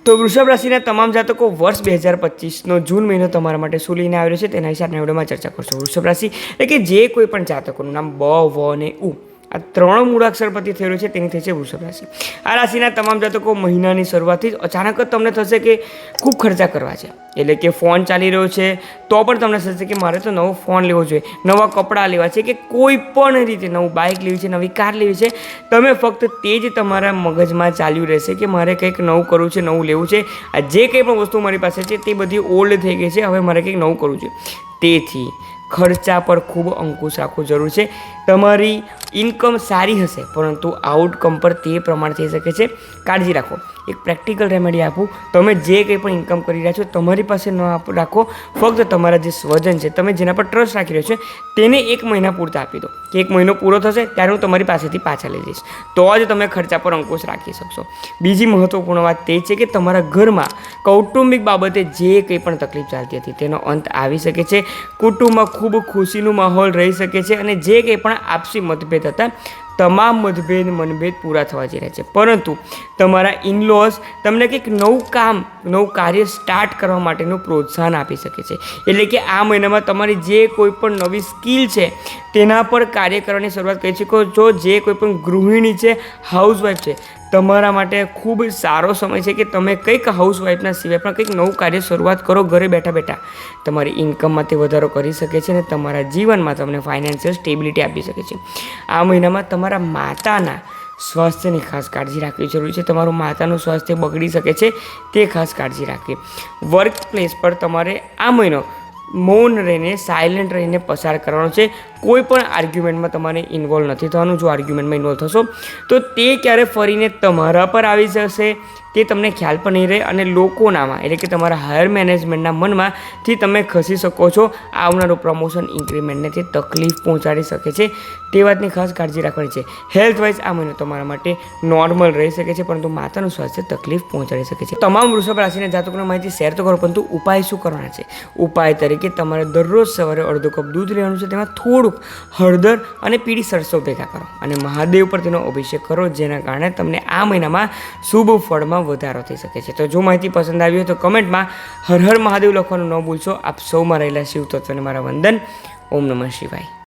તો વૃષભ રાશિના તમામ જાતકો વર્ષ 2025નો જૂન મહિનો તમારા માટે શું લઈને આવ્યો છે તેના વિશે આપણે વિડીયોમાં ચર્ચા કરશું। વૃષભ રાશિ એટલે કે જે કોઈ પણ જાતકોનું નામ બ, વ અને ઉ આ ત્રણ મૂળાક્ષર પરથી થયેલું છે તેની થઈ છે વૃષભ રાશિ। આ રાશિના તમામ જાતકો મહિનાની શરૂઆતથી જ અચાનક જ તમને થશે કે ખૂબ ખર્ચા કરવા છે, એટલે કે ફોન ચાલી રહ્યો છે તો પણ તમને થશે કે મારે તો નવો ફોન લેવો જોઈએ, નવા કપડાં લેવા છે, કે કોઈ પણ રીતે નવું બાઇક લેવી છે, નવી કાર લેવી છે। તમે ફક્ત તે જ તમારા મગજમાં ચાલ્યું રહેશે કે મારે કંઈક નવું કરવું છે, નવું લેવું છે। આ જે કંઈ પણ વસ્તુ મારી પાસે છે તે બધી ઓલ્ડ થઈ ગઈ છે, હવે મારે કંઈક નવું કરવું છે। તેથી ખર્ચા પર ખૂબ અંકુશ રાખવો જરૂર છે। તમારી ઇન્કમ સારી હશે પરંતુ આઉટકમ પર તે પ્રમાણે થઈ શકે છે, કાળજી રાખો। એક પ્રેક્ટિકલ રેમેડી આપું, તમે જે કંઈ પણ ઇન્કમ કરી રહ્યા છો તમારી પાસે ન રાખો, ફક્ત તમારા જે સ્વજન છે, તમે જેના પર ટ્રસ્ટ રાખી રહ્યો છો તેને 1 મહિના પૂરતા આપી દો કે 1 મહિનો પૂરો થશે ત્યારે હું તમારી પાસેથી પાછા લઈ જઈશ, તો જ તમે ખર્ચા પર અંકુશ રાખી શકશો। બીજી મહત્વપૂર્ણ વાત તે છે કે તમારા ઘરમાં કૌટુંબિક બાબતે જે કંઈ પણ તકલીફ ચાલતી હતી તેનો અંત આવી શકે છે, કુટુંબમાં ખૂબ ખુશીનું માહોલ રહી શકે છે અને જે કંઈ પણ આપસી મતભેદ હતા તમામ મનભેદ પૂરા થવા જઈ રહ્યા છે। પરંતુ તમારા ઇનલોઝ તમને કંઈક નવું કાર્ય સ્ટાર્ટ કરવા માટેનું પ્રોત્સાહન આપી શકે છે, એટલે કે આ મહિનામાં તમારી જે કોઈ પણ નવી સ્કિલ છે તેના પર કાર્ય કરવાની શરૂઆત કરી શકો છો। જે કોઈ પણ ગૃહિણી છે, હાઉસવાઈફ છે, તમારા માટે ખૂબ સારો સમય છે કે તમે કંઈક હાઉસવાઈફના સિવાય પણ કંઈક નવું કાર્ય શરૂઆત કરો ઘરે બેઠા બેઠા। તમારી ઇન્કમમાં તે વધારો કરી શકે છે અને તમારા જીવનમાં તમને ફાઇનાન્શિયલ સ્ટેબિલિટી આપી શકે છે। આ મહિનામાં તમારા માતાના સ્વાસ્થ્યની ખાસ કાળજી રાખવી જરૂરી છે। તમારું માતાનું સ્વાસ્થ્ય બગડી શકે છે તે ખાસ કાળજી રાખવી। વર્ક પ્લેસ પર તમારે આ મહિનો મૌન રહીને, સાયલેન્ટ રહીને પસાર કરવાનો છે। કોઈ પણ આર્ગ્યુમેન્ટમાં તમારે ઇન્વોલ્વ નથી થવાનું। જો આર્ગ્યુમેન્ટમાં ઇન્વોલ્વ થશો તો તે ક્યારે ફરીને તમારા પર આવી જશે તે તમને ખ્યાલ પણ નહીં રહે અને લોકોનામાં એટલે કે તમારા હાયર મેનેજમેન્ટના મનમાંથી તમે ખસી શકો છો। આવનારું પ્રમોશન ઇન્ક્રીમેન્ટને તે તકલીફ પહોંચાડી શકે છે, તે વાતની ખાસ કાળજી રાખવાની છે। હેલ્થવાઇઝ આ મહિનો તમારા માટે નોર્મલ રહી શકે છે પરંતુ માતાનું સ્વાસ્થ્ય તકલીફ પહોંચાડી શકે છે। તમામ વૃષભ રાશિના જાતકોની માહિતી શેર તો કરો, પરંતુ ઉપાય શું કરવાના છે? ઉપાય તરીકે તમારે દરરોજ સવારે અડધો કપ દૂધ લેવાનું છે, તેમાં થોડુંક હળદર અને પીળી સરસવ ભેગા કરો અને મહાદેવ પર તેનો અભિષેક કરો, જેના કારણે તમને આ મહિનામાં શુભ ફળમાં વધારો થઈ શકે છે। તો જો માહિતી પસંદ આવી હોય તો કમેન્ટમાં હર હર મહાદેવ લખવાનું ન ભૂલશો। આપ સૌમાં રહેલા શિવ તત્વને મારા વંદન। ઓમ નમઃ શિવાય।